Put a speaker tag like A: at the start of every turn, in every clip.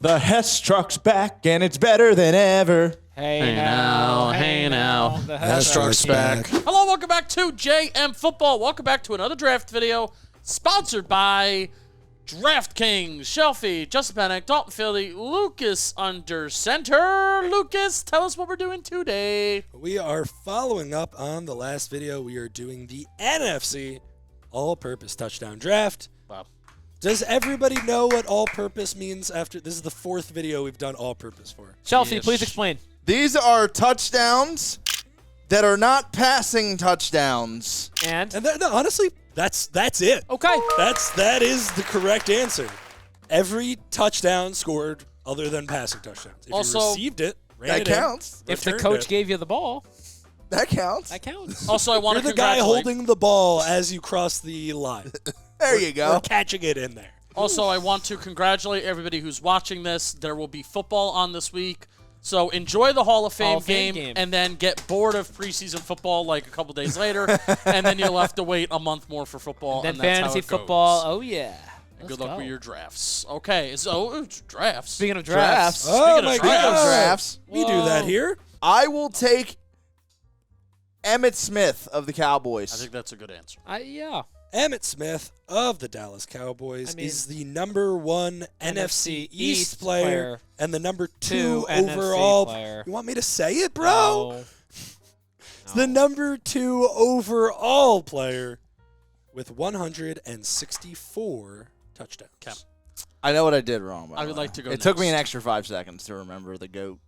A: The Hess truck's back, and it's better than ever.
B: Hey now.
C: The Hess truck's back.
B: Hello, welcome back to JM Football. Welcome back to another draft video sponsored by DraftKings. Shelfy, Justin Penik, Dalton Philly, Lucas under center. Lucas, tell us what we're doing today.
C: We are following up on the last video. We are doing the NFC all-purpose touchdown draft.
B: Wow.
C: Does everybody know what all-purpose means after? This is the fourth video we've done all-purpose for.
D: Shelfy, please explain.
A: These are touchdowns that are not passing touchdowns.
D: And
C: No, honestly, that's it.
D: okay.
C: That is the correct answer. Every touchdown scored other than passing touchdowns. If
B: Also,
C: you received it, ran
A: That
C: it in,
A: counts.
D: If the
C: returned
D: coach
C: it.
D: gave you the ball,
A: That counts.
D: that counts.
B: Also, I want
C: You're
B: to
C: the guy
B: congratulate.
C: holding the ball as you cross the line.
A: There you
C: Or
A: go.
C: catching it in there.
B: Also, I want to congratulate everybody who's watching this. There will be football on this week. So enjoy the Hall of Fame, game and then get bored of preseason football like a couple days later, and then you'll have to wait a month more for football.
D: Then
B: and that's
D: fantasy
B: how it
D: football.
B: goes.
D: Oh, yeah.
B: And
D: Let's
B: good luck
D: go.
B: with your drafts. Okay, so drafts.
D: Speaking of drafts.
C: Oh,
B: Speaking of
C: my
B: drafts.
C: God.
A: Drafts.
C: We do that
D: Whoa.
C: here.
A: I will take Emmitt Smith of the Cowboys.
B: I think that's a good answer.
D: Yeah.
C: Emmitt Smith of the Dallas Cowboys is the number one NFC East player and the number two
D: NFC
C: overall.
D: player.
C: You want me to say it, bro?
D: No.
C: It's the number two overall player with 164 touchdowns.
B: Okay.
A: I know what I did wrong. By
B: I
A: the
B: would
A: way.
B: like to go
A: It took me an
B: next.
A: extra 5 seconds to remember the GOAT.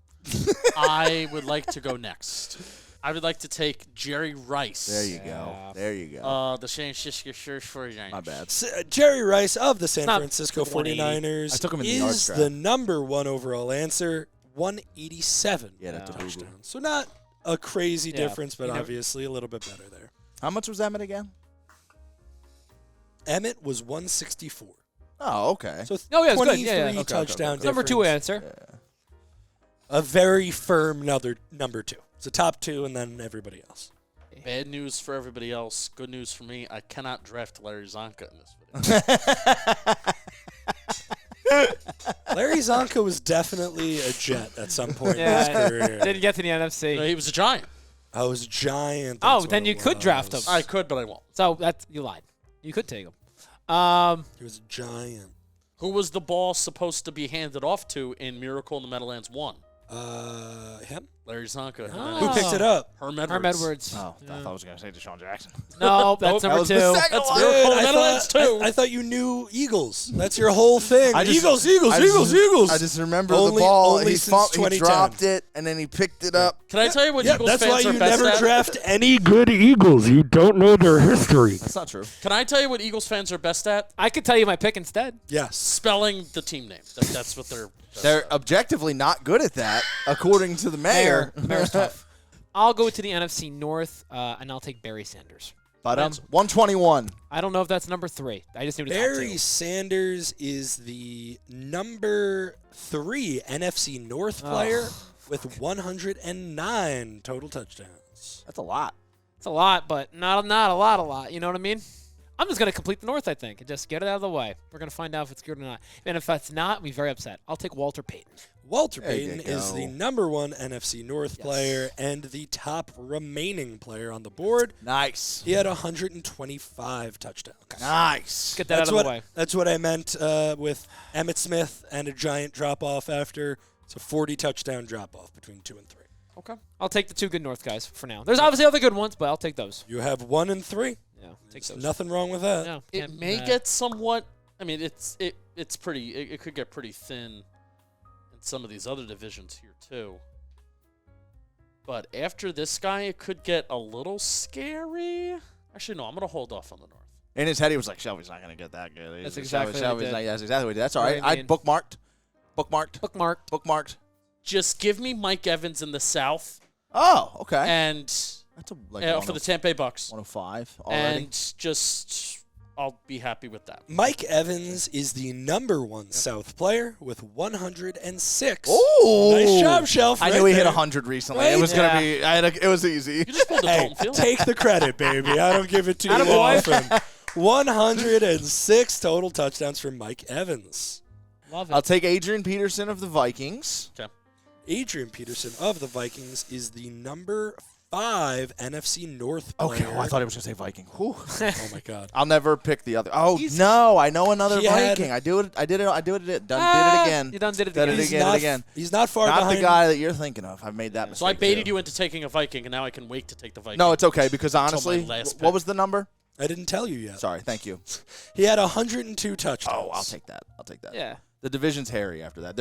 B: I would like to go next. I would like to take Jerry Rice.
A: There you go. There you go.
B: The San Francisco Search for Giants.
A: My bad.
C: Jerry Rice of the San
D: not
C: Francisco
D: 180.
C: 49ers
A: I took him in the yards
C: is
A: draft.
C: the number one overall answer, 187
A: Yeah, that's a boo-boo.
C: touchdowns. So not a crazy
D: Yeah.
C: difference, but
D: You know-
C: obviously a little bit better there.
A: How much was Emmitt again?
C: Emmitt was 164.
A: Oh, okay.
C: So
D: Oh, yeah, it's good.
C: 23
D: Yeah, yeah.
A: Okay,
C: touchdown
A: okay.
D: Number two
C: difference.
D: answer.
C: A very firm number two. It's a top two and then everybody else.
B: Bad news for everybody else. Good news for me. I cannot draft Larry Zonka in this video.
C: Larry Zonka was definitely a Jet at some point in his
D: Yeah.
C: career.
D: Didn't get to the NFC.
B: He was a Giant.
C: I was giant.
D: Oh,
C: that's
D: then
C: what
D: you
C: it
D: could draft
C: was.
D: him.
B: I could, but I won't.
D: So you lied. You could take him.
C: He was a giant.
B: Who was the ball supposed to be handed off to in Miracle in the Meadowlands 1?
C: Him?
B: Larry Zonka.
D: Oh.
C: Who picked it up?
B: Herm Edwards.
D: Herm Edwards.
A: Oh, I thought I was going to say Deshaun Jackson.
D: No, that's
B: Nope.
D: number
A: was the
D: two.
A: second
B: That's
A: one.
B: Miracle in the
C: I
B: Meadowlands
C: thought,
B: 2.
C: I thought you knew Eagles. That's your whole thing.
A: I just-
C: Eagles.
A: I just remember the ball.
C: Only
A: He
C: since 2010.
A: dropped it, and then he picked it up.
B: Can I tell you what
C: Yeah,
B: Eagles
C: that's why
B: fans are
C: you
B: best
C: never
B: at?
C: draft any good Eagles. You don't know their history.
A: That's not true.
B: Can I tell you what Eagles fans are best at?
D: I could tell you my pick instead.
C: Yes.
B: Spelling the team name. That's what they're best
A: They're
B: at.
A: objectively not good at that, according to the mayor.
D: Mayor's tough. I'll go to the NFC North, and I'll take Barry Sanders.
A: But 121.
D: I don't know if that's number 3. I just knew the top
C: Barry
D: 2.
C: Sanders is the number 3 NFC North player with 109 total touchdowns.
A: That's a lot.
D: It's a lot, but not a lot. You know what I mean? I'm just going to complete the North, I think, and just get it out of the way. We're going to find out if it's good or not. And if that's not, I'll be very upset. I'll take Walter Payton.
C: Walter
A: There you
C: Payton is
A: go.
C: the number 1 NFC North player and the top remaining player on the board.
A: Nice.
C: He had 125 touchdowns.
A: Nice.
D: Get that out of the way.
C: That's what I meant with Emmitt Smith and a giant drop-off after. It's a 40 touchdown drop-off between 2 and 3.
B: Okay.
D: I'll take the 2 good North guys for now. There's obviously other good ones, but I'll take those.
C: You have 1 and 3.
D: Yeah, take those.
C: Nothing wrong with that.
D: No,
B: It
D: can't-
B: may get somewhat. I mean, it's pretty. It could get pretty thin in some of these other divisions here too. But after this guy, it could get a little scary. Actually, no. I'm gonna hold off on the North.
A: In his head, he was like, Shelby's not going to get that good.
D: That's exactly what he did.
A: That's exactly what he did. That's all
D: What
A: right.
D: do you
A: I
D: mean?
A: bookmarked.
B: Just give me Mike Evans in the South,
A: Oh, okay.
B: and
A: That's a,
B: for the Tampa Bay Bucks,
A: 105 already.
B: and just I'll be happy with that.
C: Mike Evans is the number 1 South player with 106.
A: Ooh.
C: Nice job, Shelf.
A: I
C: right
A: knew he hit
C: there.
A: 100 recently.
C: Right?
A: It was
D: Yeah.
A: going to be, it was easy.
B: You just pulled the
C: Hey,
B: Dalton Field.
C: take the credit, baby. I don't give it to you
D: Attaboy.
C: often. 106 total touchdowns for Mike Evans.
D: Love it.
A: I'll take Adrian Peterson of the Vikings.
B: Okay.
C: Adrian Peterson of the Vikings is the number 5 NFC North player.
A: Okay, I thought he was going to say Viking. Whew.
C: Oh my God.
A: I'll never pick the other. Oh no, I know another
C: He had-
A: Viking. I do it. Did it again.
D: You done did it
A: Did
D: again.
A: it again. Again.
C: He's not far
A: Not
C: behind.
A: the guy that you're thinking of. I've made that mistake.
B: So I baited
A: too.
B: you into taking a Viking, and now I can wait to take the Viking.
A: No, it's okay because
B: Until my
A: honestly,
B: last
A: what
B: pick.
A: was the number?
C: I didn't tell you yet.
A: Sorry, thank you.
C: He had 102 touchdowns.
A: Oh, I'll take that. I'll take that.
D: Yeah.
A: The division's hairy after that.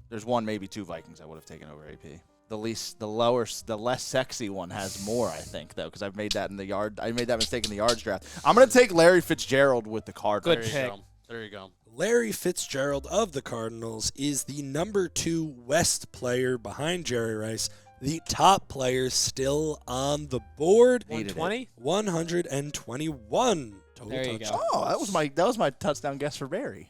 A: There's one, maybe two Vikings I would have taken over AP. The less sexy one has more, I think, though, because I've made that in the yard. I made that mistake in the yards draft. I'm gonna take Larry Fitzgerald with the Cardinals.
D: Good
B: There you
D: pick.
B: go. There you go.
C: Larry Fitzgerald of the Cardinals is the number 2 West player behind Jerry Rice. The top player still on the board.
A: Hated it.
D: 120?
C: 121 total
D: There you go.
C: touchdowns.
A: Oh, that was my touchdown guess for Barry.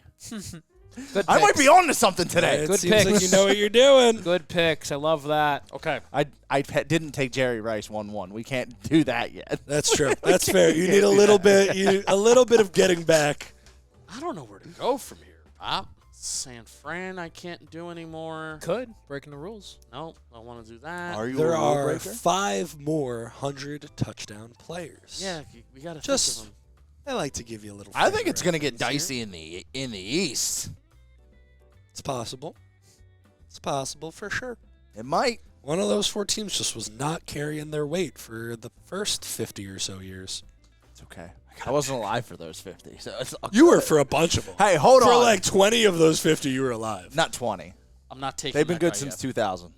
D: Good
A: I might
D: picks.
A: be on to something today.
C: It
D: Good
C: seems like
D: picks.
C: you know what you're doing.
D: Good picks. I love that.
B: Okay.
A: I didn't take Jerry Rice 1-1. We can't do that yet.
C: That's true. That's fair. You need a little bit of getting back.
B: I don't know where to go from here. San Fran, I can't do anymore.
D: Could. Breaking the rules.
B: No, I want to do that.
A: Are you
C: There
A: a rule
C: are
A: breaker?
C: 5 more 100 touchdown players.
B: Yeah, we got to
C: Just-
B: think of them.
C: I like to give you a little.
A: I think
C: flavor
A: it's gonna
C: of
A: get
C: things here.
A: dicey in the East.
C: It's possible. It's possible for sure.
A: It might.
C: One of those 4 teams just was not carrying their weight for the first 50 or so years.
A: It's okay. I wasn't alive for those 50. So it's all
C: You were
A: good.
C: for a bunch of them.
A: Hey, hold
C: For
A: on.
C: like 20 of those 50, you were alive.
A: Not 20.
B: I'm not taking
A: They've been
B: that
A: good
B: guy
A: since
B: yet.
A: 2000.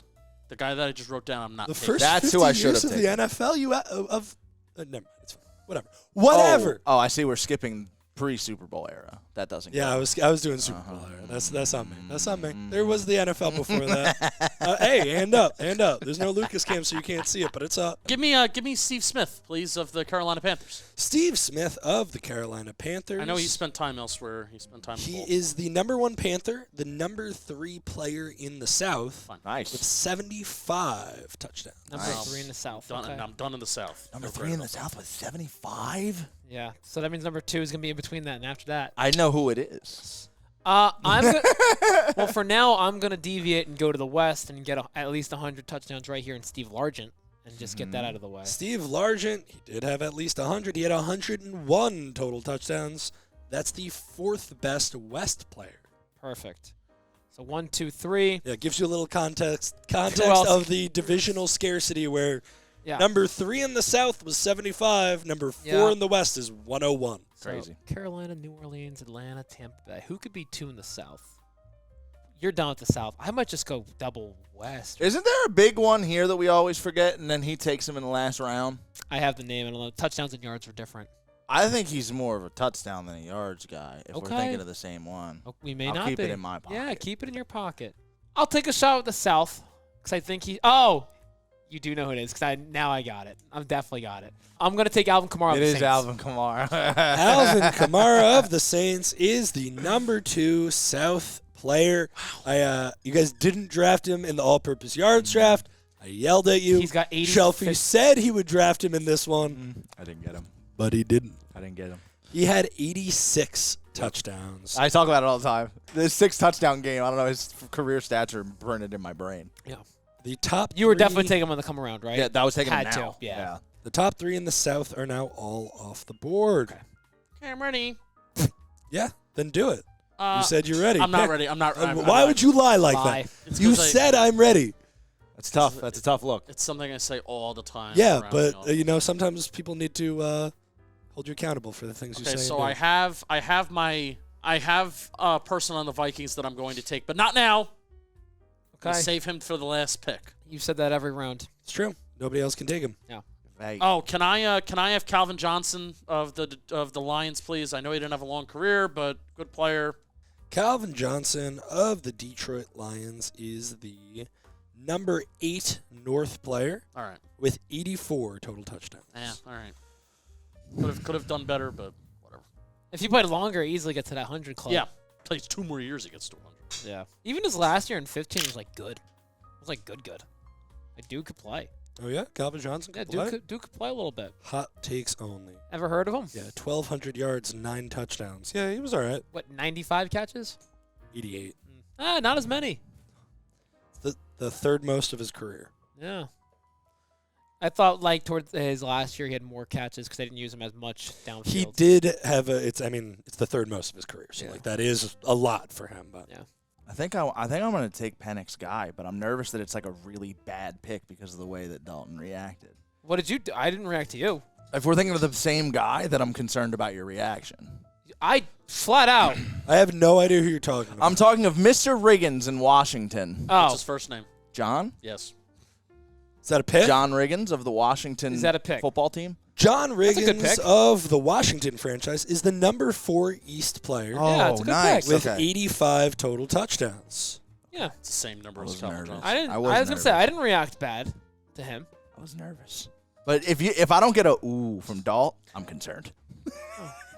B: The guy that I just wrote down, I'm not
C: The
B: taking.
C: first
A: That's
C: 50
A: who I
C: years
A: should have
C: of the
A: taken.
C: NFL, never mind. It's fine. Whatever.
A: Oh, I see. We're skipping pre-Super Bowl era. That doesn't.
C: Yeah,
A: count.
C: I was doing Super Bowl era. That's on me. That's on me. There was the NFL before that. Hey, hand up. There's no Lucas Cam, so you can't see it, but it's up.
B: Give me Steve Smith, please, of the Carolina Panthers.
C: Steve Smith of the Carolina Panthers.
B: I know he spent time elsewhere. He spent time. in
C: He
B: Baltimore.
C: is the number 1 Panther, the number 3 player in the South,
B: Fine.
C: with
A: Nice.
C: 75 touchdowns.
D: Number
B: Nice.
D: 3 in the South.
B: Done,
D: Okay.
B: and I'm done in the South.
A: Number
B: Get
A: 3
B: rid
A: in
B: of
A: the
B: him.
A: South with 75.
D: Yeah. So that means number 2 is going to be in between that and after that.
A: I know who it is.
D: Well, for now, I'm going to deviate and go to the West and get at least 100 touchdowns right here in Steve Largent and just get that out of the way.
C: Steve Largent, he did have at least 100. He had 101 total touchdowns. That's the 4th best West player.
D: Perfect. So 1, 2, 3.
C: Yeah, it gives you a little context
D: else?
C: of the divisional scarcity where
D: Yeah.
C: number 3 in the South was 75, number 4
D: Yeah.
C: in the West is 101.
D: So
A: Crazy.
D: Carolina, New Orleans, Atlanta, Tampa Bay. Who could be 2 in the South? You're down with the South. I might just go double West.
A: Isn't there a big one here that we always forget, and then he takes him in the last round?
D: I have the name. I don't know. Touchdowns and yards are different.
A: I think he's more of a touchdown than a yards guy. If we're
D: Okay.
A: thinking of the same one,
D: Oh, we may
A: I'll
D: not
A: keep
D: be.
A: it in my pocket.
D: Yeah, keep it in your pocket. I'll take a shot with the South because I think he. Oh, you do know who it is because now I got it. I've definitely got it. I'm gonna take Alvin Kamara. of
A: It
D: the
A: is
D: Saints.
A: Alvin Kamara.
C: Alvin Kamara of the Saints is the number 2 South player. You guys didn't draft him in the all-purpose yards draft. I yelled at you.
D: He's got 80.
C: Shelfy said he would draft him in this one,
A: I didn't get him.
C: but he didn't.
A: I didn't get him.
C: He had 86 touchdowns.
A: I talk about it all the time. This 6 touchdown game, I don't know, his career stats are printed in my brain.
D: Yeah.
C: The top
D: You were
C: 3
D: definitely taking him on the come around, right?
A: Yeah, that was taking him
D: Had to,
A: now.
D: yeah.
C: The top 3 in the South are now all off the board.
B: Okay, I'm ready.
C: Yeah, then do it.
B: Uh,
C: You said you're ready.
B: I'm not ready. I'm not. I'm
C: Why
B: not.
C: would you lie like
D: Lie.
C: that?
B: It's
C: You
B: 'cause I-
C: said I'm ready.
A: That's tough. That's a tough look.
B: It's something I say all the time.
C: Yeah,
B: around
C: but
B: me all-
C: sometimes people need to hold you accountable for the things you say.
B: Okay,
C: and
B: so
C: do.
B: I have a person on the Vikings that I'm going to take, but not now.
D: Okay.
B: I'll save him for the last pick.
D: You said that every round.
C: It's true. Nobody else can take him.
A: Hey,
B: Oh, can I have Calvin Johnson of the Lions, please? I know he didn't have a long career, but good player.
C: Calvin Johnson of the Detroit Lions is the number 8 North player
B: All right.
C: with 84 total touchdowns.
B: Yeah. All right. Could have done better, but whatever.
D: If you played longer, easily get to that 100 club.
B: Yeah. Plays 2 more years, he gets to 100.
D: Yeah. Even his last year in 15 was like good. It was like good. A dude could play.
C: Oh, yeah? Calvin Johnson
D: Yeah,
C: could play?
D: Duke could play a little bit.
C: Hot takes only.
D: Ever heard of him?
C: Yeah, 1,200 yards, 9 touchdowns. Yeah, he was all right.
D: What, 95 catches?
C: 88.
D: Not as many.
C: The third most of his career.
D: Yeah. I thought, like, towards his last year, he had more catches because they didn't use him as much downfield.
C: He did have it's the third most of his career. So,
D: Yeah.
C: like, that is a lot for him. But
D: Yeah.
A: I think I'm going to take Penik's guy, but I'm nervous that it's like a really bad pick because of the way that Dalton reacted.
D: What did you do? I didn't react to you.
A: If we're thinking of the same guy, then I'm concerned about your reaction.
D: I flat out.
C: I have no idea who you're talking about.
A: I'm talking of Mr. Riggins in Washington.
B: What's
D: Oh,
B: his first name?
A: John?
B: Yes.
C: Is that a pick?
A: John Riggins of the Washington
D: Is that a pick?
A: football team?
C: John
D: a good
C: Riggins
D: pick.
C: of the Washington franchise is the number 4 East player
D: Yeah, it's a good
A: nice.
D: pick.
C: with
A: Okay.
C: 85 total touchdowns.
D: yeah.
B: It's the same number
A: I
B: as
A: was
B: Calvin
A: nervous.
B: Johnson.
D: I didn't.
A: I
D: I
A: was
D: was gonna say
A: nervous.
D: I didn't react bad to him.
A: I was nervous. But if I don't get a ooh from Dalt, I'm concerned.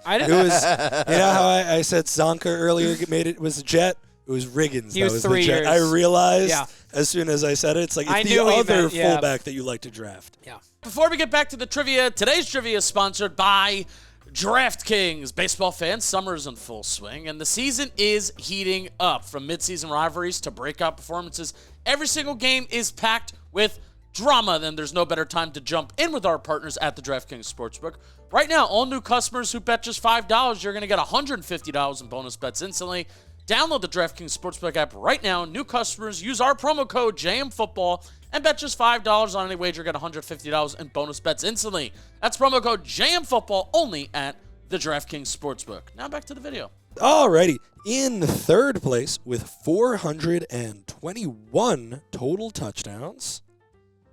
D: I
C: It
D: didn't.
C: was, you know how I said Zonka earlier made it was a Jet? It was Riggins.
D: He
C: that
D: was
C: was
D: 3
C: the Jet.
D: years.
C: I realized
D: Yeah.
C: as soon as I said it, it's like
D: I
C: it's
D: knew
C: the
D: he
C: other
D: meant- yeah.
C: fullback that you like to draft.
D: Yeah.
B: Before we get back to the trivia, today's trivia is sponsored by DraftKings. Baseball fans, summer is in full swing, and the season is heating up. From midseason rivalries to breakout performances, every single game is packed with drama. Then there's no better time to jump in with our partners at the DraftKings Sportsbook. Right now, all new customers who bet just $5, you're going to get $150 in bonus bets instantly. Download the DraftKings Sportsbook app right now. New customers use our promo code JMFootball and bet just $5 on any wager, get $150 in bonus bets instantly. That's promo code JMFootball only at the DraftKings Sportsbook. Now back to the video.
C: Alrighty. In third place with 421 total touchdowns.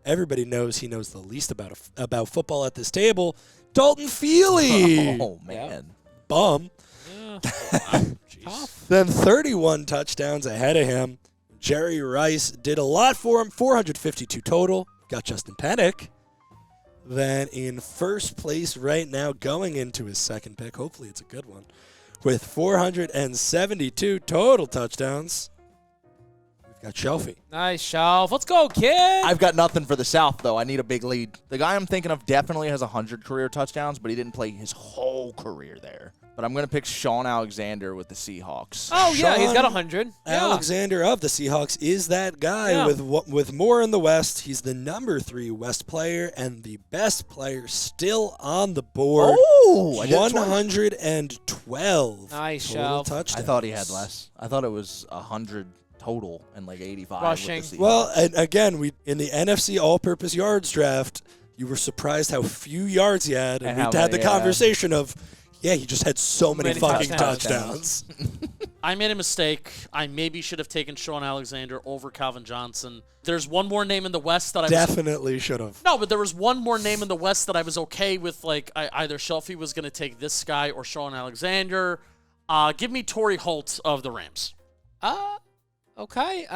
C: Everybody knows he knows the least about football at this table. Dalton Feely.
A: Oh, man.
C: Bum.
D: Yeah.
B: Jeez.
C: Then 31 touchdowns ahead of him. Jerry Rice did a lot for him. 452 total. Got Justin Penik. Then in first place right now, going into his second pick. Hopefully it's a good one. With 472 total touchdowns. We've got Shelfy.
D: Nice, Shelf. Let's go, kid.
A: I've got nothing for the South, though. I need a big lead. The guy I'm thinking of definitely has 100 career touchdowns, but he didn't play his whole career there. But I'm going to pick Sean Alexander with the Seahawks.
D: Oh, yeah, he's got
C: Sean
D: 100. Yeah.
C: Alexander of the Seahawks is that guy
D: Yeah.
C: with more in the West. He's the number 3 West player and the best player still on the board.
A: Oh, I did
C: 112
D: Nice,
C: total
D: Shelf.
C: touchdowns.
A: I thought he had less. I thought it was 100 total and like 85
D: Rushing.
A: with the Seahawks.
C: Well, and again, we in the NFC All-Purpose Yards draft, you were surprised how few yards he had, and
A: And how
C: we had the
A: many,
C: conversation of, yeah, he just had so many
D: Many
C: fucking
D: touchdowns.
C: touchdowns.
B: I made a mistake. I maybe should have taken Sean Alexander over Calvin Johnson. There's one more name in the West that I was
C: Definitely should have.
B: No, but there was one more name in the West that I was okay with. Like either Shelfy was going to take this guy or Sean Alexander. Give me Torrey Holt of the Rams.
D: Okay.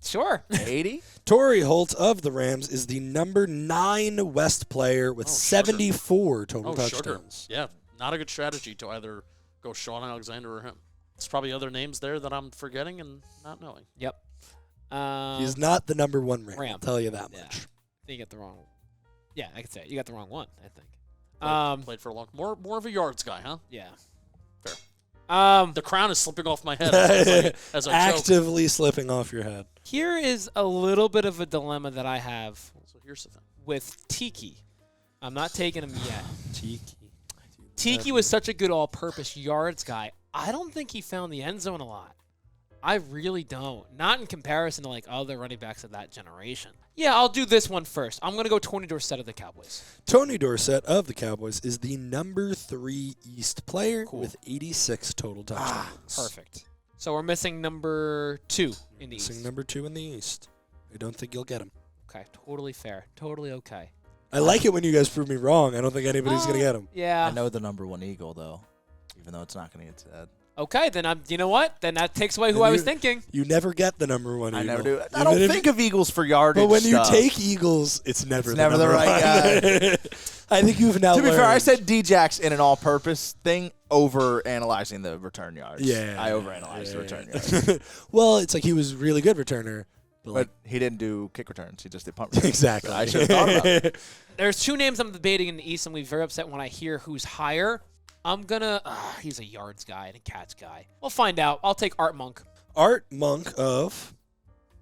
D: Sure.
A: 80?
C: Torrey Holt of the Rams is the number 9 West player with
B: Oh, sugar.
C: 74 total
B: Sugar.
C: touchdowns.
B: Yeah, not a good strategy to either go Sean Alexander or him. There's probably other names there that I'm forgetting and not knowing.
D: Yep.
C: He's not the number 1 Ram, I'll
D: Ram.
C: tell you that
D: Yeah.
C: much.
D: You got the wrong. Yeah, I could say it. You got the wrong one. I think.
B: Played for a long. More of a yards guy, huh?
D: Yeah.
B: Fair.
D: Um.
B: The crown is slipping off my head as I joke.
C: Actively slipping off your head.
D: Here is a little bit of a dilemma that I have
B: So here's the thing.
D: with Tiki. I'm not taking him yet.
C: Tiki.
D: Tiki was such a good all-purpose yards guy. I don't think he found the end zone a lot. I really don't. Not in comparison to like other running backs of that generation. Yeah, I'll do this one first. I'm going to go Tony Dorsett of the Cowboys.
C: Tony Dorsett of the Cowboys is the number 3 East player
D: Cool.
C: with 86 total touchdowns.
D: Perfect. So we're missing number 2 in the
C: Missing
D: East.
C: number 2 in the East. I don't think you'll get him.
D: Okay, totally fair. Totally okay.
C: I like it when you guys prove me wrong. I don't think anybody's going to get him.
D: Yeah.
A: I know the number 1 Eagle, though, even though it's not going to get said.
D: Okay, then you know what? Then that takes away who
C: And
D: I was
C: you-
D: thinking.
C: You never get the number 1
A: I
C: Eagle.
A: never do. I
C: Even
A: don't
C: if-
A: think of Eagles for yardage
C: But when you
A: stuff.
C: take Eagles, it's never
A: never the
C: number
A: right
C: one. I think you've now
A: To be fair, I
C: learned.
A: said D-Jax in an all-purpose thing over analyzing the return yards.
C: Yeah.
A: I overanalyzed the
C: yeah.
A: return yards.
C: Well, it's like he was really good returner.
A: But he didn't do kick returns. He just did punt returns.
C: Exactly.
A: I should have thought about it.
D: There's two names I'm debating in the East, and I'm very upset when I hear who's higher. I'm gonna. He's a yards guy and a catch guy. We'll find out. I'll take Art Monk,
C: Art Monk of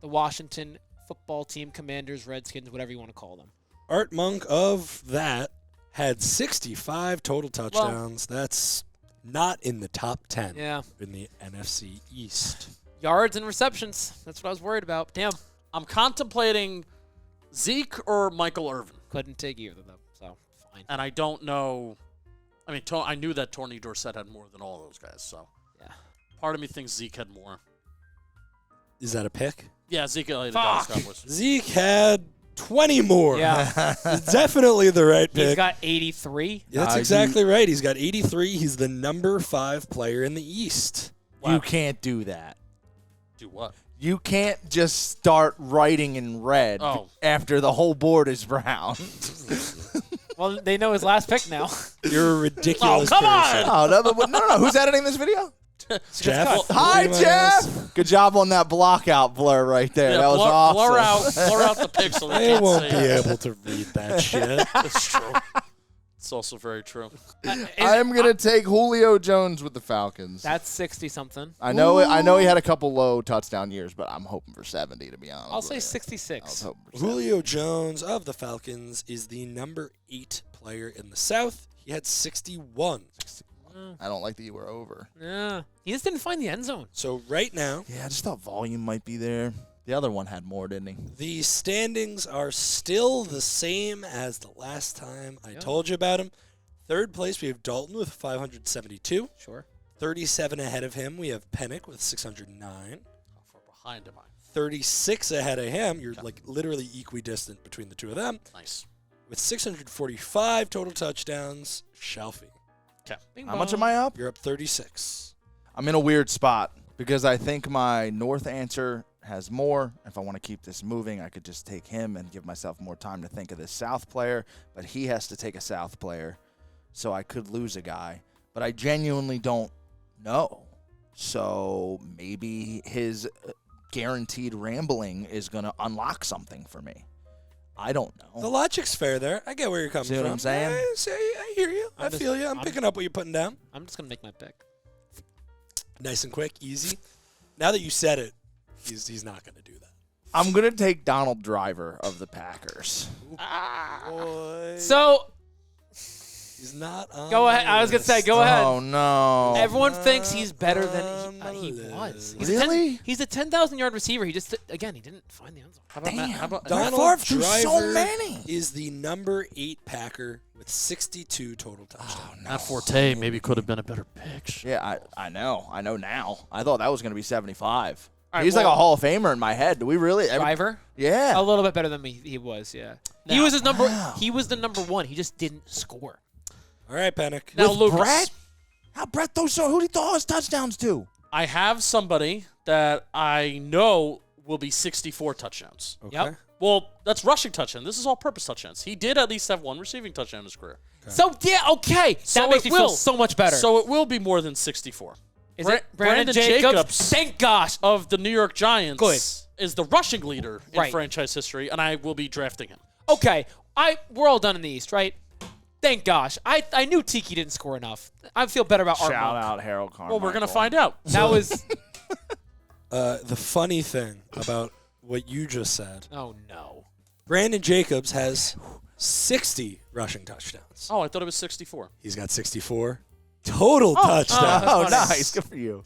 D: the Washington football team, Commanders, Redskins, whatever you want to call them.
C: Art Monk of that had 65 total touchdowns. That's not in the top 10
D: Yeah.
C: in the NFC East.
D: Yards and receptions. That's what I was worried about. Damn.
B: I'm contemplating Zeke or Michael Irvin.
D: Couldn't take either of them, so fine.
B: And I don't know. I mean, I knew that Tony Dorsett had more than all those guys, so.
D: Yeah.
B: Part of me thinks Zeke had more.
C: Is that a pick?
B: Yeah, Zeke had the Dallas
D: Fuck.
B: Cowboys.
C: Zeke had 20 more.
D: Yeah.
C: It's definitely the right
D: He's
C: pick.
D: got 83.
C: That's exactly right. He's got 83. He's the number 5 player in the East.
A: You can't do that.
B: Do what?
A: You can't just start writing in red after the whole board is brown.
D: Well, they know his last pick now.
C: You're a ridiculous
B: come
C: person.
B: on!
A: No. Who's editing this video?
C: Jeff.
A: Hi,
C: Leave my
A: Jeff.
C: ass.
A: Good job on that block out blur right there.
B: Yeah,
A: that was awesome.
B: blur out the pixel.
C: I won't be able to read that shit.
B: That's true. It's also very true.
A: I'm gonna take Julio Jones with the Falcons.
D: That's 60-something.
A: I know he had a couple low touchdown years, but I'm hoping for 70 to be honest.
D: I'll say
A: with you. I was
D: 66.
A: hoping for 70.
C: Julio Jones of the Falcons is the number 8 player in the South. He had 61.
A: I don't like that you were over.
D: Yeah. He just didn't find the end zone.
C: So right now,
A: Yeah, I just thought volume might be there. The other one had more, didn't he?
C: the standings are still the same as the last time I told you about him. Third place, we have Dalton with 572.
D: Sure.
C: 37 ahead of him, we have Penik with 609.
B: How far behind am I?
C: 36 ahead of him, you're like literally equidistant between the two of them.
B: Nice.
C: With 645 total touchdowns, Shelfy.
B: Okay.
A: How much am I up?
C: You're up 36.
A: I'm in a weird spot because I think my North answer has more. If I want to keep this moving, I could just take him and give myself more time to think of this South player, but he has to take a South player, so I could lose a guy. But I genuinely don't know. So maybe his guaranteed rambling is going to unlock something for me. I don't know.
C: The logic's fair there. I get where you're coming
A: See
C: from.
A: what I'm saying?
C: I hear you. I feel you. I'm picking up what you're putting down.
D: I'm just going to make my pick.
C: Nice and quick, easy. Now that you said it, he's not going to do that.
A: I'm going to take Donald Driver of the Packers.
C: Boy.
D: So,
C: He's not on
D: go ahead.
C: the
D: I was going to say,
C: list.
D: go ahead.
A: Oh, no.
D: Everyone thinks he's better than he
C: list.
D: was.
A: Really?
D: He's a 10,000-yard receiver. He just, again, he didn't find the end zone.
B: How about Matt? How about
C: Donald
A: Favre threw
C: Driver
A: so many.
C: is the number 8 Packer with 62 total touchdowns.
B: Matt Forte maybe could have been a better pick.
A: Yeah, I know. I know now. I thought that was going to be 75.
B: All right,
A: He's like
B: well-
A: a Hall of Famer in my head. Do we really?
D: Driver?
A: Yeah.
D: A little bit better than me. He was, yeah. He
B: Now-
D: was his number.
A: Wow.
D: He was the number 1. He just didn't score.
C: All right, Penik.
D: Now,
A: With
D: Lucas.
A: Brett? How Brett throws so? Who did he throw his touchdowns to?
B: I have somebody that I know will be 64 touchdowns.
C: Okay.
D: Yep.
B: Well, that's rushing touchdown. This is all-purpose touchdowns. He did at least have one receiving touchdown in his career.
D: So, yeah, okay.
B: So
D: that makes
B: it
D: me feel
B: will.
D: so much better.
B: So it will be more than 64.
D: Is it Brandon Jacobs? Thank gosh.
B: Of the New York Giants
D: Good.
B: is the rushing leader in
D: Right.
B: franchise history, and I will be drafting him.
D: Okay. We're all done in the East, right? Thank gosh. I knew Tiki didn't score enough. I feel better about Art
A: Shout
D: Monk.
A: out Harold Carmichael.
B: Well, we're going to find out.
D: That was.
C: The funny thing about what you just said,
D: Oh, no.
C: Brandon Jacobs has 60 rushing touchdowns.
B: Oh, I thought it was 64.
C: He's got 64 total touchdowns.
A: Oh,
D: Funny.
A: nice. Good for you.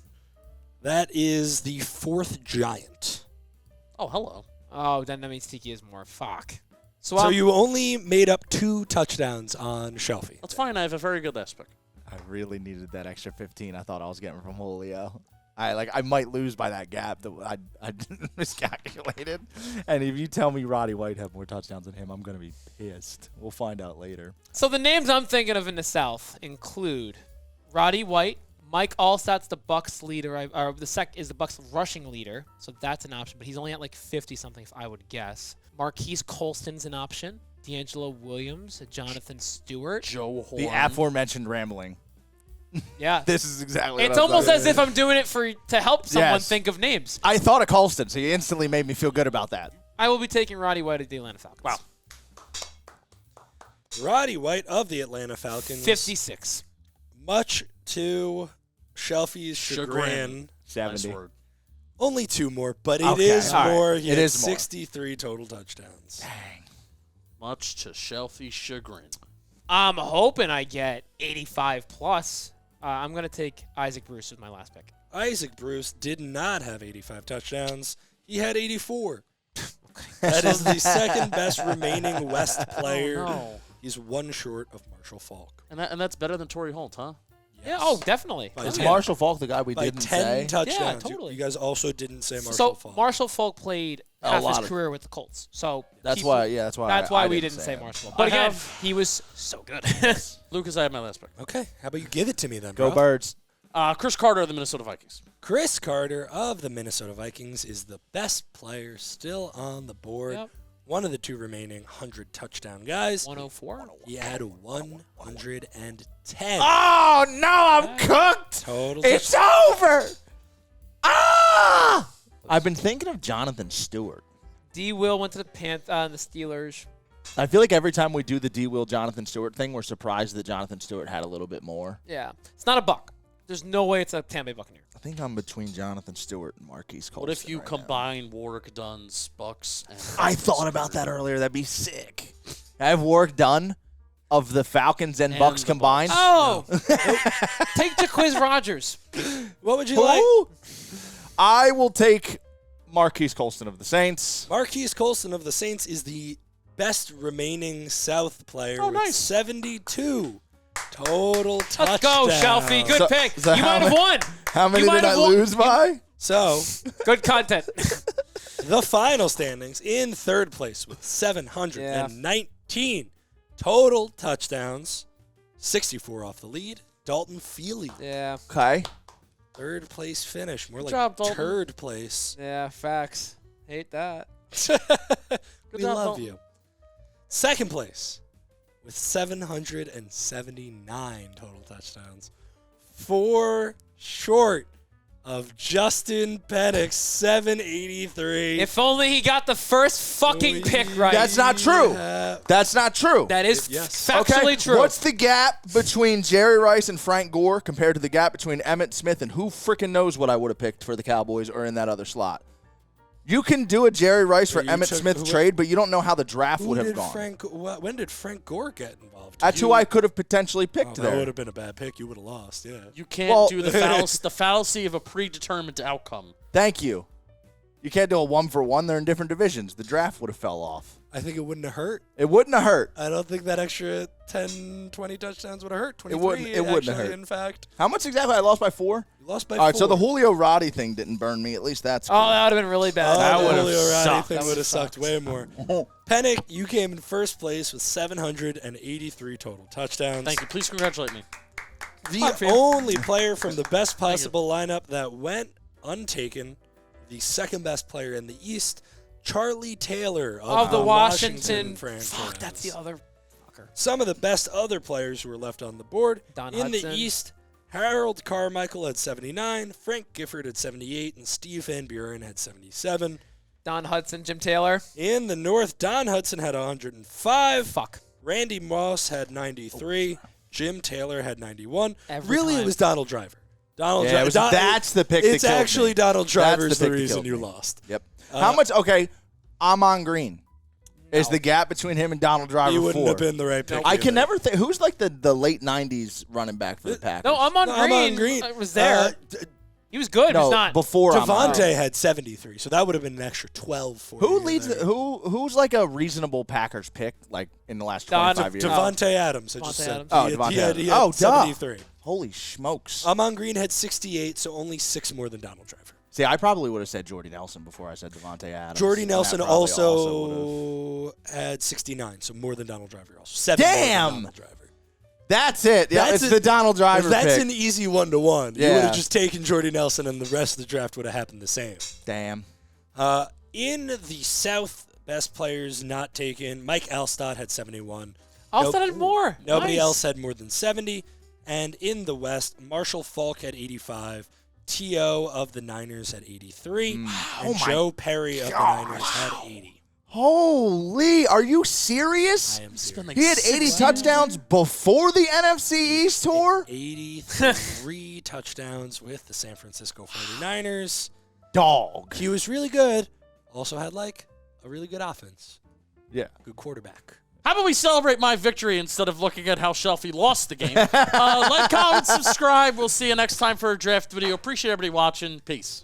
C: That is the 4th Giant.
B: Oh, hello.
D: Oh, then that means Tiki is more. Fuck. So,
C: So you only made up 2 touchdowns on Shelfy.
B: That's fine. I have a very good last pick.
A: I really needed that extra 15 I thought I was getting from Julio. I might lose by that gap that I miscalculated. And if you tell me Roddy White had more touchdowns than him, I'm going to be pissed. We'll find out later.
D: So the names I'm thinking of in the South include Roddy White, Mike Allstott's the Bucks leader, or is the Bucks rushing leader, so that's an option. But he's only at like 50-something, if I would guess. Marquise Colston's an option. D'Angelo Williams, Jonathan Stewart.
B: Joe Horn.
A: The aforementioned rambling.
D: Yeah.
A: This is exactly
D: It's
A: what I'm
D: almost
A: talking
D: as if I'm doing it to help someone
A: Yes.
D: think of names.
A: I thought of Colston, so you instantly made me feel good about that.
D: I will be taking Roddy White of the Atlanta Falcons.
B: Wow.
C: Roddy White of the Atlanta Falcons.
D: 56.
C: Much to Shelfy's chagrin.
A: 70.
B: Nice word.
C: Only 2 more, but it
A: Okay,
C: is
A: all right.
C: more. He
A: It
C: had
A: is more.
C: 63 total touchdowns.
A: Dang.
B: Much to Shelfy's chagrin.
D: I'm hoping I get 85 plus. I'm going to take Isaac Bruce with my last pick.
C: Isaac Bruce did not have 85 touchdowns. He had 84. That is the second best remaining West player.
D: Oh, no.
C: He's 1 short of Marshall Falk.
B: And that's better than Torrey Holt, huh?
D: Yeah, oh, definitely.
C: By
A: Is
C: 10.
A: Marshall Falk the guy we
C: By
A: didn't
C: 10
A: say?
C: touchdowns.
D: Yeah, totally.
C: You guys also didn't say Marshall
D: So
C: Falk.
D: Marshall Falk played
A: A
D: half
A: lot
D: his
A: of-
D: career with the Colts. So
A: That's
D: he-
A: why. Yeah, that's why. I
D: we didn't say
A: him.
D: Marshall Falk. But
B: I
D: again,
B: have-
D: he was so good.
B: Lucas, I have my last pick.
C: Okay, how about you give it to me then,
A: Go
C: bro?
A: Birds.
B: Chris Carter of the Minnesota Vikings.
C: Chris Carter of the Minnesota Vikings is the best player still on the board.
D: Yep.
C: One of the 2 remaining 100 touchdown guys.
D: 104.
C: He had 110
A: Oh no, I'm cooked.
C: total.
A: It's over. Ah! I've been thinking of Jonathan Stewart.
D: D. Will went to the the Steelers.
A: I feel like every time we do the D. Will Jonathan Stewart thing, we're surprised that Jonathan Stewart had a little bit more.
D: Yeah. It's not a Buck. There's no way it's a Tampa Bay Buccaneer.
A: I think I'm between Jonathan Stewart and Marquise Colston.
B: What if you
A: right now.
B: combine Warwick Dunn's Bucks and
A: I thought about that earlier. That'd be sick. I have work done of the Falcons and Bucks
B: the
A: combined.
D: Oh! Take Jaquiz Rogers.
C: What would you like?
A: Who? I will take Marquise Colston of the Saints.
C: Marquise Colston of the Saints is the best remaining South player
B: Oh,
C: with
B: nice.
C: 72 total touchdowns.
D: Let's go, Shelfy. Good
A: So-
D: pick.
A: so
D: you
A: how
D: might have
A: many-
D: won.
A: How many
D: You might
A: did I
D: have won.
A: lose by?
C: So,
D: Good content.
C: the final standings in third place with 719 total touchdowns, 64 off the lead. Dalton Feely,
D: Yeah.
A: Okay.
C: third place finish. More like
B: job, Dalton.
C: third place.
D: Yeah, facts. Hate that.
C: We
B: job,
C: love
B: Dalton.
C: you. Second place with 779 total touchdowns. 4 short of Justin Penik, 783.
D: If only he got the first fucking pick right.
A: That's not true.
C: Yeah.
A: That's not true.
D: That is
C: Yes.
D: factually true.
A: What's the gap between Jerry Rice and Frank Gore compared to the gap between Emmitt Smith and who freaking knows what I would have picked for the Cowboys or in that other slot? You can do a Jerry Rice for
C: You
A: Emmitt
C: took-
A: Smith
C: who-
A: trade, but you don't know how the draft
C: Who
A: would have
C: did
A: gone.
C: when did Frank Gore get involved?
A: That's who I could have potentially picked
C: That
A: there.
C: would have been a bad pick. You would have lost, yeah.
B: You can't
A: Well-
B: do the fallacy of a predetermined outcome.
A: Thank you. You can't do a 1-for-1. They're in different divisions. The draft would have fell off.
C: I think it wouldn't have hurt.
A: It wouldn't have hurt.
C: I don't think that extra 10, 20 touchdowns would have hurt. 23,
A: It wouldn't have
C: actually,
A: hurt.
C: in fact.
A: How much exactly? I lost by 4?
C: You lost by
A: All right, so
C: 4.
A: the Julio Roddy thing didn't burn me. At least that's
D: Oh,
A: cool.
D: that would have been really bad.
C: Oh,
D: that
C: the
D: would have
C: Julio Roddy
D: sucked.
C: thing
D: That
C: would have sucked way more. Penik, you came in first place with 783 total touchdowns.
B: Thank you. Please congratulate me.
C: The only player from the best possible lineup that went untaken, the second best player in the East, Charlie Taylor
D: Of the Washington.
C: franchise.
D: Fuck, that's the other fucker.
C: Some of the best other players who were left on the board.
D: Don
C: in
D: Hudson.
C: the East, Harold Carmichael had 79, Frank Gifford had 78, and Steve Van Buren had 77.
D: Don Hudson, Jim Taylor.
C: In the North, Don Hudson had 105.
D: Fuck.
C: Randy Moss had 93. Jim Taylor had 91.
D: Every
C: Really,
D: time.
C: it was Donald Driver. Donald
A: Yeah, it was-
C: Driver.
A: that's the pick that
C: It's
A: killed
C: actually
A: me.
C: Donald
A: That's
C: Driver's
A: the
C: the
A: pick that
C: reason
A: killed
C: you
A: me.
C: lost.
A: Yep. How much? Okay, Amon Green. Is the gap between him and Donald Driver
C: He wouldn't
A: 4?
C: have been the right pick.
A: I
C: either.
A: can never think. Who's like the late 90s running back for the Packers?
D: No, I'm on
C: No,
D: Green.
C: Amon Green.
D: Was there. He was good.
A: No,
D: He's not.
A: before Amon.
C: Devontae had 73, so that would have been an extra 12 for
A: Who
C: you
A: leads?
C: there.
A: Who's like a reasonable Packers pick like in the last
D: Don-
A: 25 years?
C: Devontae Adams. I just
D: Devontae
C: said.
D: Adams.
A: Oh,
C: He had-
A: Devontae
C: he had, he
A: Adams.
C: had
A: Oh, duh.
C: 73.
A: Holy smokes!
C: Amon Green had 68, so only 6 more than Donald Driver.
A: See, I probably would have said Jordy Nelson before I said Devontae Adams.
C: Jordy
A: and that
C: Nelson
A: probably
C: also had 69, so more than Donald Driver. Also, 7 more than
A: Damn!
C: Donald Driver.
A: That's it. Yeah,
C: That's
A: it's
C: a-
A: the Donald Driver
C: That's
A: pick.
C: an easy 1-to-1. You
A: Yeah.
C: would have just taken Jordy Nelson, and the rest of the draft would have happened the same.
A: Damn.
C: In the South, best players not taken, Mike Alstott had 71.
D: Alstott had more.
C: Nobody
D: Nice.
C: else had more than 70. And in the West, Marshall Falk had 85, T.O. of the Niners had 83, and
A: Oh my
C: Joe Perry of the Niners had 80.
A: Holy, are you serious?
C: I am
B: It's been
C: serious.
B: like
A: He had 80
B: 6
A: touchdowns before the NFC East tour?
C: 83 touchdowns with the San Francisco 49ers.
A: Dog.
C: He was really good. Also had, like, a really good offense.
A: Yeah.
C: Good quarterback.
B: How about we celebrate my victory instead of looking at how Shelfy lost the game? Like, comment, subscribe. We'll see you next time for a draft video. Appreciate everybody watching. Peace.